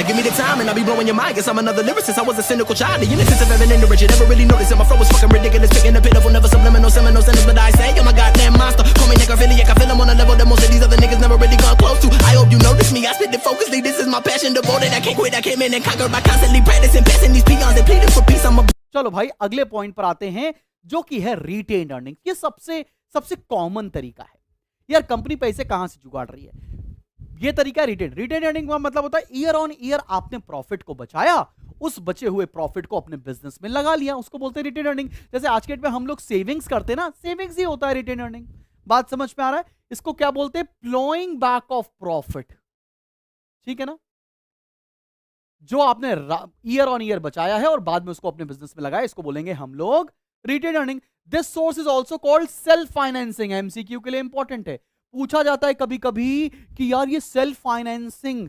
give me the time and I'll be blowing your mind. Guess I'm another lyricist. I was a cynical child. The innocence of ever ignorant. You never really noticed that my flow was fucking ridiculous. Picking the pitiful, never subliminal, seminal sentence. But I say, I'm a goddamn monster. Call me necrophiliac. I feel I'm on a level that most of these other niggas never really gone close to. I hope you notice me. I spit it focusly. This is my passion, devoted. I can't quit. I came in and conquered by constantly practicing, passing these peons and pleading for peace. I'm a चलो भाई अगले point पर आते हैं, जो कि है retained earning. ये सबसे कॉमन तरीका है। यार कंपनी पैसे कहां से जुगाड़ रही है, ये तरीका है रिटेन्ड अर्निंग का मतलब होता है ईयर ऑन ईयर आपने प्रॉफिट को बचाया, उस बचे हुए प्रॉफिट को अपने बिजनेस में लगा लिया, उसको बोलते हैं रिटेन्ड अर्निंग। जैसे आज के डेट में हम लोग सेविंग्स करते हैं ना, सेविंग्स ही होता है रिटेन्ड अर्निंग। बात समझ में आ रहा है? इसको क्या बोलते हैं? Ploughing back of profit. ठीक है ना, जो आपने ईयर ऑन ईयर बचाया है और बाद में उसको अपने बिजनेस में लगाया, इसको बोलेंगे हम लोग retained earning. This source is also called self financing. MCQ के लिए इंपॉर्टेंट है, पूछा जाता है कभी कभी कि यार ये सेल्फ फाइनेंसिंग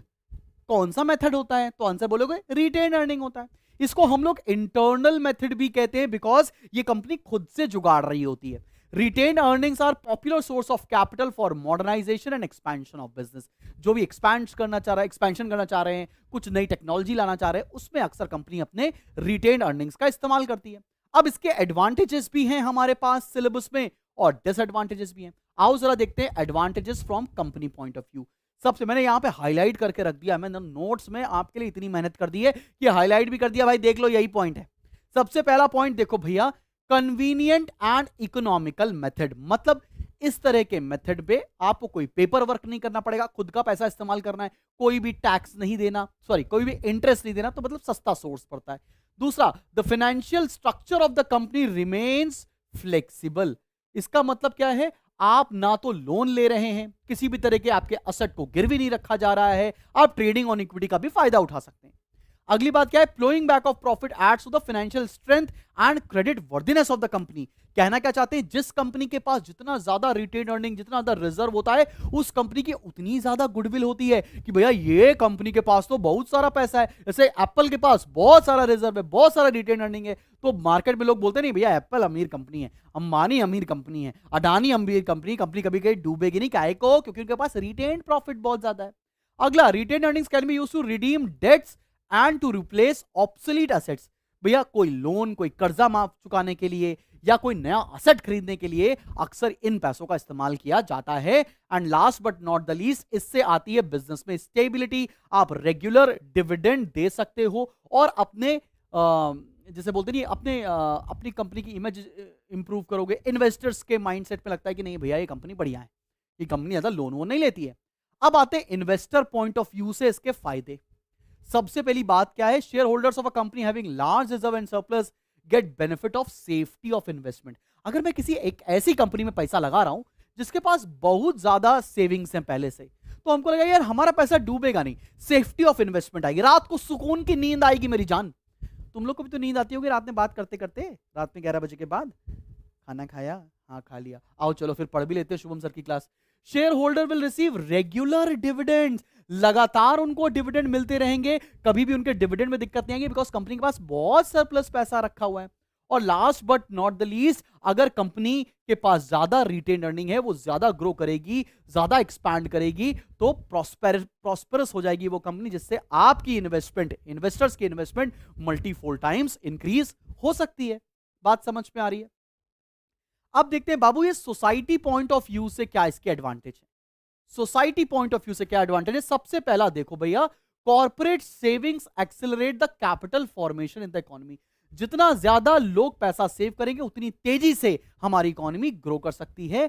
कौन सा मेथड होता है, तो आंसर बोलोगे रिटेन्ड अर्निंग होता है। इसको हम लोग इंटरनल मेथड भी कहते हैं, बिकॉज ये कंपनी खुद से जुगाड़ रही होती है। Retained earnings are popular source of capital for modernization and expansion of business। जो भी एक्सपेंशन करना चाह रहे हैं, कुछ नई टेक्नोलॉजी लाना चाह रहे हैं, उसमें अक्सर कंपनी अपने retained earnings का इस्तेमाल करती है। अब इसके एडवांटेजेस भी हैं हमारे पास सिलेबस में और डिसएडवांटेजेस भी हैं। आओ जरा देखते हैं advantages from company point of view. सबसे मैंने यहां पे हाईलाइट करके रख दिया, मैंने नोट्स में आपके लिए इतनी मेहनत कर दी है कि हाईलाइट भी कर दिया। भाई देख लो, यही पॉइंट है। सबसे पहला पॉइंट देखो भैया, कन्वीनियंट एंड इकोनॉमिकल मेथड। मतलब इस तरह के मेथड पे आपको कोई पेपर वर्क नहीं करना पड़ेगा, खुद का पैसा इस्तेमाल करना है, कोई भी टैक्स नहीं देना, कोई भी इंटरेस्ट नहीं देना, तो मतलब सस्ता सोर्स पड़ता है। दूसरा, the financial structure of the company remains flexible. इसका मतलब क्या है? आप ना तो लोन ले रहे हैं, किसी भी तरह के आपके असेट को गिरवी नहीं रखा जा रहा है, आप ट्रेडिंग ऑन इक्विटी का भी फायदा उठा सकते हैं। अगली बात क्या है? Flowing back of profit aids to the financial strength and credit worthiness of the company. कहना क्या चाहते हैं? जिस कंपनी के पास जितना ज्यादा रिटेन्ड अर्निंग, जितना ज्यादा रिजर्व होता है, उस कंपनी की उतनी ज्यादा गुडविल होती है कि भैया ये कंपनी के पास तो बहुत सारा पैसा है। जैसे एप्पल के पास बहुत सारा रिजर्व है, बहुत सारा रिटेन्ड अर्निंग है, तो मार्केट में लोग बोलते नहीं भैया एप्पल अमीर कंपनी है, अंबानी अमीर कंपनी है, अडानी अमीर कंपनी कभी कभी डूबेगी नहीं। काहे को? क्योंकि उनके पास रिटेन्ड प्रॉफिट बहुत ज्यादा है। अगला, retained earnings can be used to redeem debts and to replace obsolete assets. भैया कोई लोन, कोई कर्जा माफ चुकाने के लिए या कोई नया असेट खरीदने के लिए अक्सर इन पैसों का इस्तेमाल किया जाता है। And last but not the least, इससे आती है बिजनेस में स्टेबिलिटी। आप रेगुलर डिविडेंड दे सकते हो और अपने जैसे बोलते नहीं, अपनी कंपनी की इमेज इंप्रूव करोगे। इन्वेस्टर्स के माइंडसेट में लगता है कि नहीं भैया ये कंपनी बढ़िया है, ये कंपनी ज्यादा लोन वोन नहीं लेती है। अब आते हैं इन्वेस्टर पॉइंट ऑफ व्यू से इसके फायदे। सबसे पहली बात क्या है? Share holders of a company having large reserve and surplus get benefit of safety of investment. अगर मैं किसी एक ऐसी कंपनी में पैसा लगा रहा हूं जिसके पास बहुत ज्यादा सेविंग्स हैं पहले से, तो हमको लगा यार हमारा पैसा डूबेगा नहीं, सेफ्टी ऑफ इन्वेस्टमेंट आएगी, रात को सुकून की नींद आएगी मेरी जान। तुम लोग को भी तो नींद आती होगी रात में बात करते करते, रात में 11 बजे के बाद। खाना खाया? हाँ खा लिया। आओ चलो फिर पढ़ भी लेते हैं शुभम सर की class. Share holder will receive regular dividends. लगातार उनको डिविडेंड मिलते रहेंगे, कभी भी उनके डिविडेंड में दिक्कत नहीं आएगी, बिकॉज कंपनी के पास बहुत सरप्लस पैसा रखा हुआ है। और last but not the least, अगर कंपनी के पास ज्यादा रिटेन अर्निंग है, वो ज्यादा ग्रो करेगी, ज्यादा एक्सपैंड करेगी, तो प्रॉस्पेरस हो जाएगी वो कंपनी, जिससे आपकी इन्वेस्टमेंट, इन्वेस्टर्स की इन्वेस्टमेंट मल्टीफोल टाइम्स इंक्रीज हो सकती है। बात समझ में आ रही है? अब देखते हैं बाबू ये सोसाइटी पॉइंट ऑफ व्यू से क्या इसके एडवांटेज है। सोसाइटी पॉइंट ऑफ व्यू से क्या एडवांटेज है? सबसे पहला देखो भैया, corporate savings accelerate the capital formation in the economy. जितना ज्यादा लोग पैसा सेव करेंगे उतनी तेजी से हमारी इकोनॉमी ग्रो कर सकती है।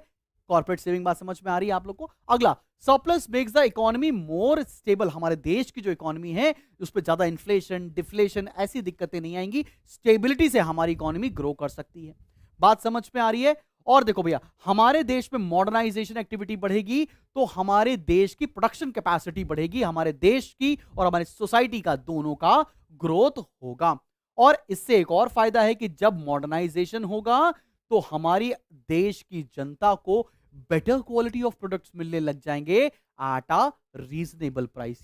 कॉर्पोरेट सेविंग बात समझ में आ रही है आप लोग को? अगला, surplus makes the economy more stable. हमारे देश की जो इकोनॉमी है उस पर ज्यादा इन्फ्लेशन, डिफ्लेशन ऐसी दिक्कतें नहीं आएंगी, स्टेबिलिटी से हमारी इकोनॉमी ग्रो कर सकती है। बात समझ में आ रही है? और देखो भैया, हमारे देश में मॉडर्नाइजेशन एक्टिविटी बढ़ेगी तो हमारे देश की प्रोडक्शन कैपेसिटी बढ़ेगी, हमारे देश की और हमारी सोसाइटी का दोनों का ग्रोथ होगा। और इससे एक और फायदा है कि जब मॉडर्नाइजेशन होगा तो हमारी देश की जनता को बेटर क्वालिटी ऑफ प्रोडक्ट्स मिलने लग जाएंगे एट अ रीजनेबल प्राइस।